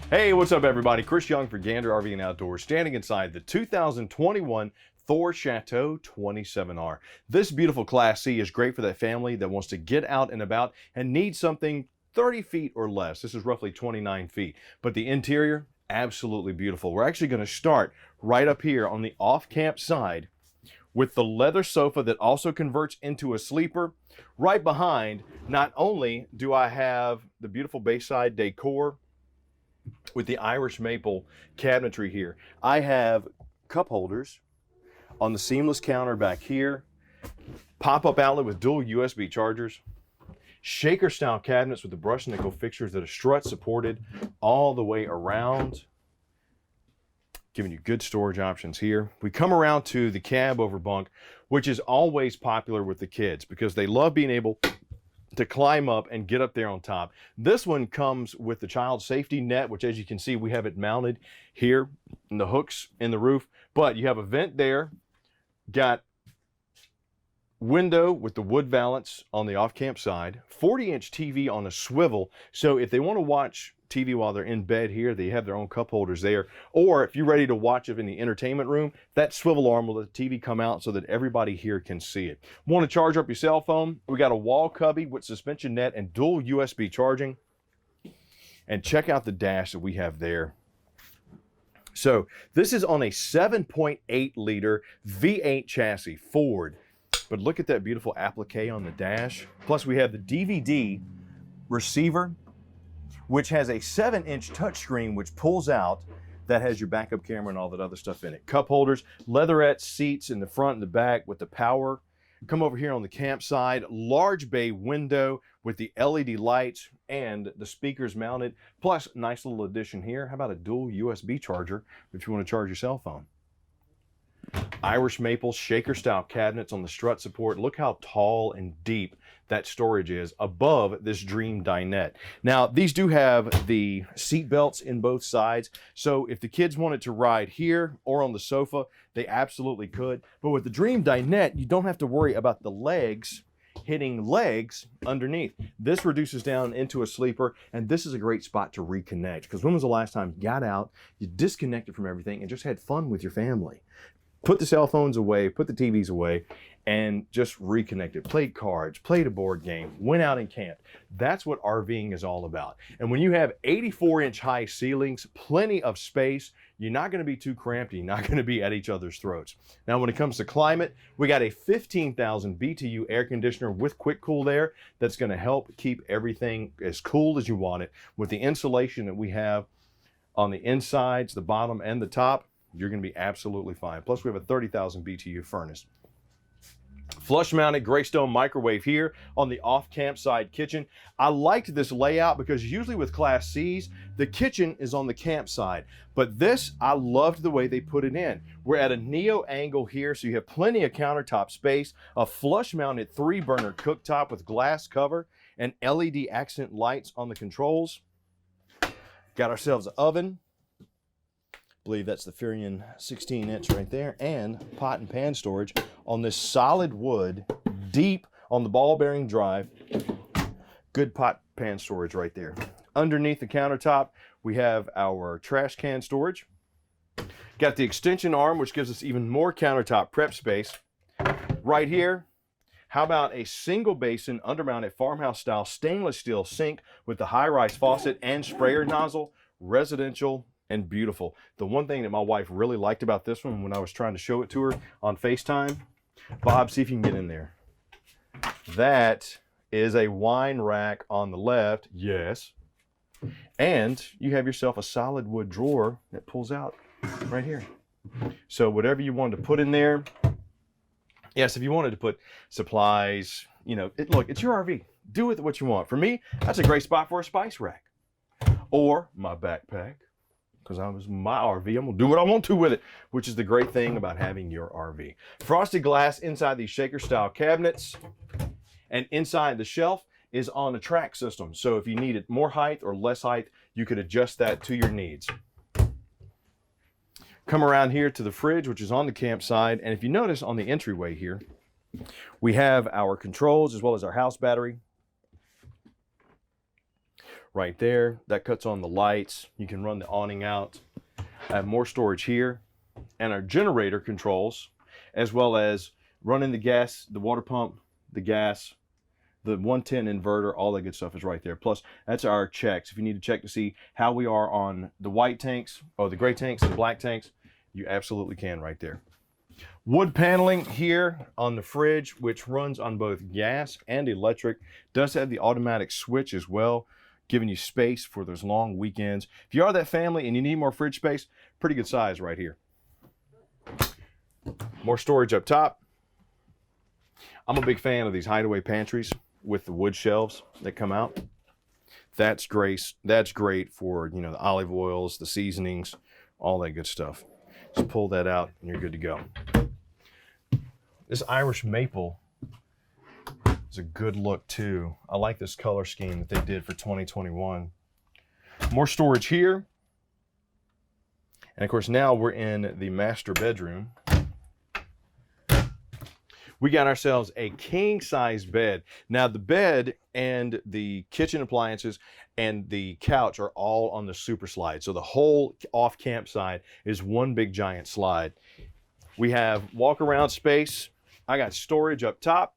Hey, what's up everybody? Chris Young for Gander RV and Outdoors, standing inside the 2021 Thor Chateau 27R. This beautiful Class C is great for that family that wants to get out and about and needs something 30 feet or less. This is roughly 29 feet, but the interior, absolutely beautiful. We're actually going to start right up here on the off-camp side with the leather sofa that also converts into a sleeper. Right behind, not only do I have the beautiful Bayside decor with the Irish maple cabinetry here, I have cup holders on the seamless counter back here, pop-up outlet with dual USB chargers, shaker style cabinets with the brushed nickel fixtures that are strut supported all the way around, giving you good storage options here. We come around to the cab over bunk, which is always popular with the kids because they love being able to climb up and get up there on top. This one comes with the child safety net, which as you can see, we have it mounted here in the hooks in the roof, but you have a vent there, got window with the wood valance on the off-camp side, 40-inch TV on a swivel, so if they want to watch TV while they're in bed here, they have their own cup holders there, or if you're ready to watch it in the entertainment room, that swivel arm will let the TV come out so that everybody here can see it. Want to charge up your cell phone? We got a wall cubby with suspension net and dual USB charging, and check out the dash that we have there. So this is on a 7.8 liter V8 chassis Ford. But look at that beautiful applique on the dash. Plus we have the DVD receiver, which has a 7-inch touchscreen which pulls out, that has your backup camera and all that other stuff in it. Cup holders, leatherette seats in the front and the back with the power. Come over here on the campsite, large bay window with the LED lights and the speakers mounted, plus nice little addition here. How about a dual USB charger if you want to charge your cell phone? Irish maple shaker style cabinets on the strut support. Look how tall and deep that storage is above this dream dinette. Now these do have the seat belts in both sides, so if the kids wanted to ride here or on the sofa, they absolutely could. But with the dream dinette, you don't have to worry about the legs hitting legs underneath. This reduces down into a sleeper, and this is a great spot to reconnect, because when was the last time you got out, you disconnected from everything and just had fun with your family? Put the cell phones away, put the TVs away, and just reconnected. Played cards, played a board game, went out and camped. That's what RVing is all about. And when you have 84-inch high ceilings, plenty of space, you're not going to be too cramped, you're not going to be at each other's throats. Now when it comes to climate, we got a 15,000 BTU air conditioner with quick cool there that's going to help keep everything as cool as you want it. With the insulation that we have on the insides, the bottom and the top, you're going to be absolutely fine. Plus we have a 30,000 BTU furnace. Flush mounted Greystone microwave here on the off campsite kitchen. I liked this layout because usually with Class C's, the kitchen is on the campsite. But this, I loved the way they put it in. We're at a neo angle here, so you have plenty of countertop space, a flush mounted 3-burner cooktop with glass cover and LED accent lights on the controls. Got ourselves an oven. Believe that's the Furion 16-inch right there, and pot and pan storage on this solid wood, deep on the ball bearing drive. Good pot pan storage right there. Underneath the countertop, we have our trash can storage. Got the extension arm, which gives us even more countertop prep space. Right here, how about a single basin undermounted farmhouse style stainless steel sink with the high-rise faucet and sprayer nozzle, residential and beautiful. The one thing that my wife really liked about this one when I was trying to show it to her on FaceTime, Bob, see if you can get in there. That is a wine rack on the left, yes. And you have yourself a solid wood drawer that pulls out right here. So whatever you wanted to put in there, yes, if you wanted to put supplies, you know, look, it's your RV. Do with it what you want. For me, that's a great spot for a spice rack. Or my backpack. Because I was my RV, I'm gonna do what I want to with it, which is the great thing about having your RV. Frosted glass inside these shaker style cabinets, and inside the shelf is on a track system. So if you needed more height or less height, you could adjust that to your needs. Come around here to the fridge, which is on the campsite, and if you notice on the entryway here, we have our controls as well as our house battery. right there. That cuts on the lights. You can run the awning out. I have more storage here, and our generator controls, as well as running the gas, the water pump, the gas, the 110 inverter, all that good stuff is right there. Plus, that's our checks. If you need to check to see how we are on the white tanks, or the gray tanks and black tanks, you absolutely can right there. Wood paneling here on the fridge, which runs on both gas and electric. Does have the automatic switch as well, giving you space for those long weekends. If you are that family and you need more fridge space, pretty good size right here. More storage up top. I'm a big fan of these hideaway pantries with the wood shelves that come out. That's great. That's great for, you know, the olive oils, the seasonings, all that good stuff. Just pull that out and you're good to go. This Irish maple is a good look too. I like this color scheme that they did for 2021. More storage here. And of course, now we're in the master bedroom. We got ourselves a king size bed. Now the bed and the kitchen appliances and the couch are all on the super slide. So the whole off camp side is one big giant slide. We have walk around space. I got storage up top.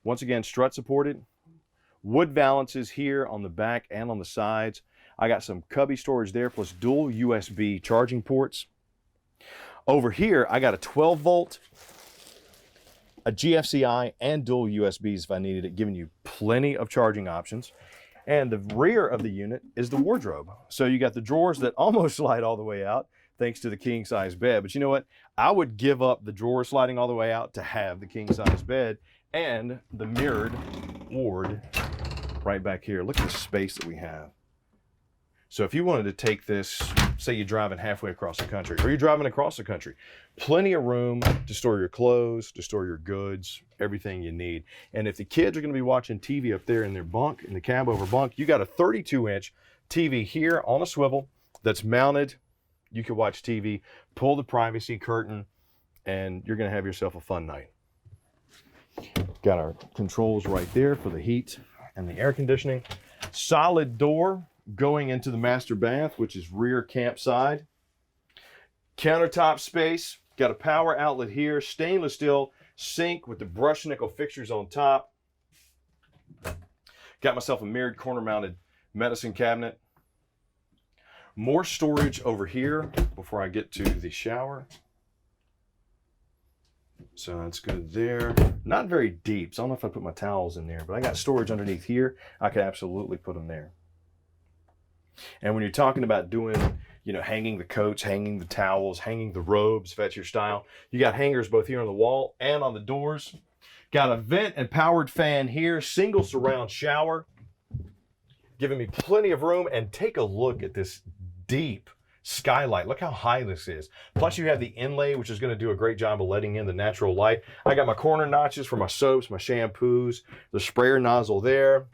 Once again, strut supported. Wood valances here on the back and on the sides. I got some cubby storage there, plus dual USB charging ports. Over here, I got a 12 volt, a GFCI, and dual USBs if I needed it, giving you plenty of charging options. And the rear of the unit is the wardrobe. So you got the drawers that almost slide all the way out, thanks to the king size bed. But you know what? I would give up the drawer sliding all the way out to have the king size bed and the mirrored ward right back here. Look at the space that we have. So if you wanted to take this, say you're driving halfway across the country, or you're driving across the country, plenty of room to store your clothes, to store your goods, everything you need. And if the kids are going to be watching TV up there in their bunk, in the cab over bunk, you got a 32-inch TV here on a swivel that's mounted. You can watch TV, pull the privacy curtain, and you're going to have yourself a fun night. Got our controls right there for the heat and the air conditioning. Solid door going into the master bath, which is rear campside. Countertop space. Got a power outlet here. Stainless steel sink with the brushed nickel fixtures on top. Got myself a mirrored corner mounted medicine cabinet. More storage over here before I get to the shower. So that's good there. Not very deep, so I don't know if I put my towels in there, but I got storage underneath here. I could absolutely put them there. And when you're talking about doing, you know, hanging the coats, hanging the towels, hanging the robes, if that's your style, you got hangers both here on the wall and on the doors. Got a vent and powered fan here, single surround shower, giving me plenty of room. And take a look at this deep skylight. Look how high this is. Plus you have the inlay, which is going to do a great job of letting in the natural light. I got my corner notches for my soaps, my shampoos, the sprayer nozzle there.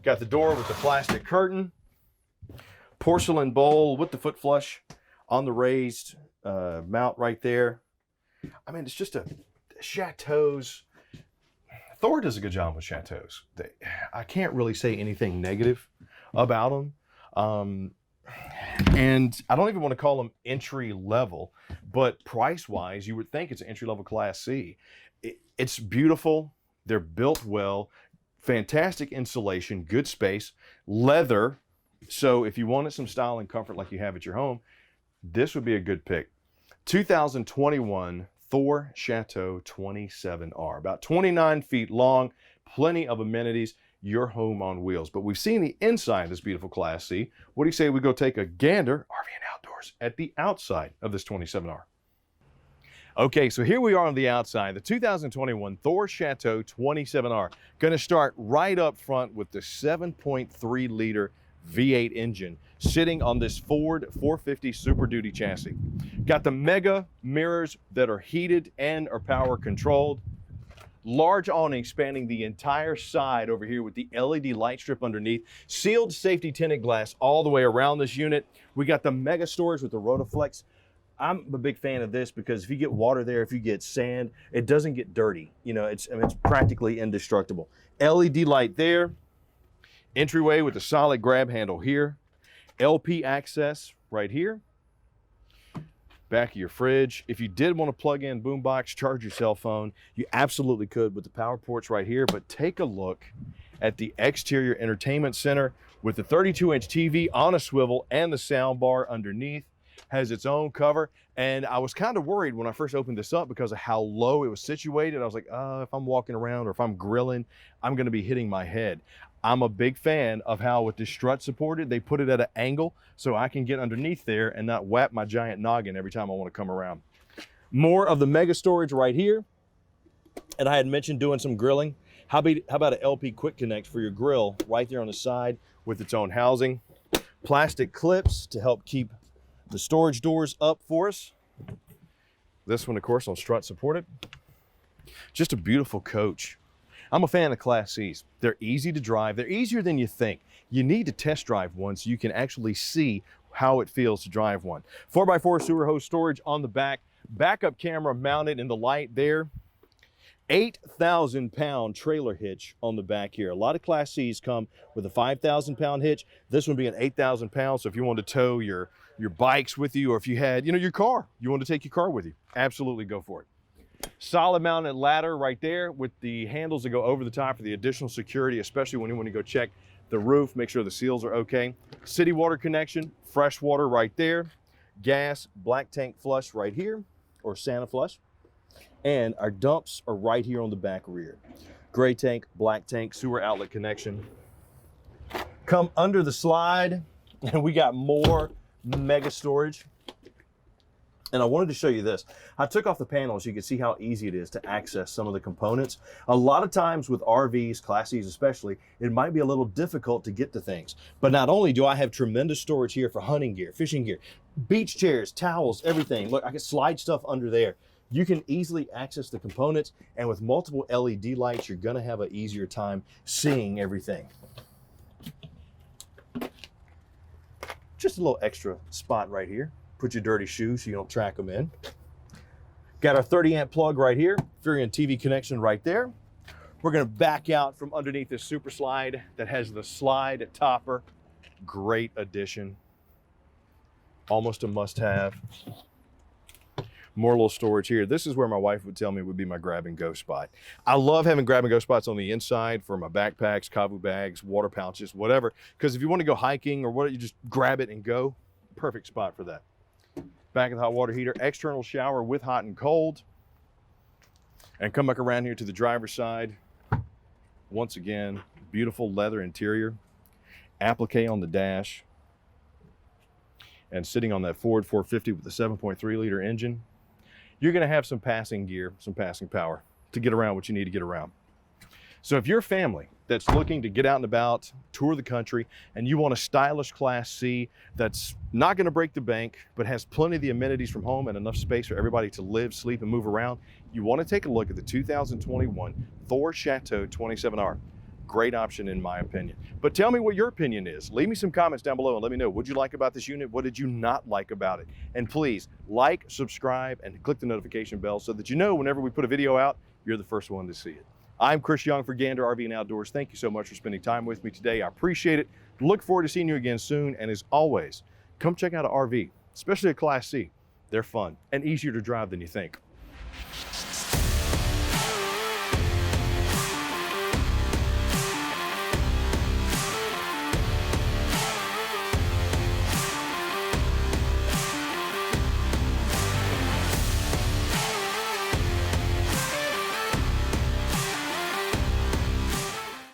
Got the door with the plastic curtain. Porcelain bowl with the foot flush on the raised mount right there. I mean, it's just a Chateau's. Thor does a good job with Chateaus. I can't really say anything negative about them. And I don't even want to call them entry level, but price wise, you would think it's an entry level class C. It's beautiful. They're built well, fantastic insulation, good space, leather. So if you wanted some style and comfort like you have at your home, this would be a good pick. 2021 Thor Chateau 27R, about 29 feet long, plenty of amenities, your home on wheels. But we've seen the inside of this beautiful Class C. What do you say we go take a gander, RV and Outdoors, at the outside of this 27R? Okay, so here we are on the outside, the 2021 Thor Chateau 27R. Going to start right up front with the 7.3 liter V8 engine sitting on this Ford 450 Super Duty chassis. Got the mega mirrors that are heated and are power controlled. Large awning spanning the entire side over here with the LED light strip underneath. Sealed safety tinted glass all the way around this unit. We got the mega storage with the Rotaflex. I'm a big fan of this because if you get water there, if you get sand, it doesn't get dirty. You know, it's practically indestructible. LED light there. Entryway with a solid grab handle here. LP access right here. Back of your fridge. If you did want to plug in boombox, charge your cell phone, you absolutely could with the power ports right here. But take a look at the exterior entertainment center with the 32-inch TV on a swivel and the sound bar underneath. Has its own cover. And I was kind of worried when I first opened this up because of how low it was situated. I was like, if I'm walking around or if I'm grilling, I'm going to be hitting my head. I'm a big fan of how with the strut supported, they put it at an angle so I can get underneath there and not whap my giant noggin every time I want to come around. More of the mega storage right here. And I had mentioned doing some grilling. How about an LP quick connect for your grill right there on the side with its own housing. Plastic clips to help keep the storage doors up for us. This one, of course, on strut supported. Just a beautiful coach. I'm a fan of Class C's. They're easy to drive. They're easier than you think. You need to test drive one so you can actually see how it feels to drive one. 4x4 sewer hose storage on the back. Backup camera mounted in the light there. 8,000-pound trailer hitch on the back here. A lot of Class C's come with a 5,000-pound hitch. This one being 8,000 pounds. So if you want to tow your bikes with you, or if you had, your car, you want to take your car with you, absolutely go for it. Solid mounted ladder right there with the handles that go over the top for the additional security, especially when you want to go check the roof, make sure the seals are okay. City water connection, fresh water right there. Gas, black tank flush right here, or Santa flush. And our dumps are right here on the back rear. Gray tank, black tank, sewer outlet connection. Come under the slide, and we got more mega storage. And I wanted to show you this. I took off the panel so you can see how easy it is to access some of the components. A lot of times with RVs, Class C's especially, it might be a little difficult to get to things. But not only do I have tremendous storage here for hunting gear, fishing gear, beach chairs, towels, everything. Look, I can slide stuff under there. You can easily access the components, and with multiple LED lights, you're gonna have an easier time seeing everything. Just a little extra spot right here. Put your dirty shoes so you don't track them in. Got our 30-amp plug right here, Furion TV connection right there. We're gonna back out from underneath this super slide that has the slide topper. Great addition. Almost a must-have. More little storage here. This is where my wife would tell me would be my grab and go spot. I love having grab and go spots on the inside for my backpacks, kavu bags, water pouches, whatever. Because if you want to go hiking or what, you just grab it and go. Perfect spot for that. Back of the hot water heater, external shower with hot and cold. And come back around here to the driver's side. Once again, beautiful leather interior. Applique on the dash. And sitting on that Ford 450 with a 7.3 liter engine, you're gonna have some passing gear, some passing power to get around what you need to get around. So if you're a family that's looking to get out and about, tour the country, and you want a stylish Class C that's not gonna break the bank, but has plenty of the amenities from home and enough space for everybody to live, sleep, and move around, you wanna take a look at the 2021 Thor Chateau 27R. Great option in my opinion. But tell me what your opinion is. Leave me some comments down below and let me know what you like about this unit, what did you not like about it. And please like, subscribe, and click the notification bell so that you know whenever we put a video out, you're the first one to see it. I'm Chris Young for Gander RV and Outdoors. Thank you so much for spending time with me today. I appreciate it. Look forward to seeing you again soon. And as always, come check out an RV, especially a Class C. They're fun and easier to drive than you think.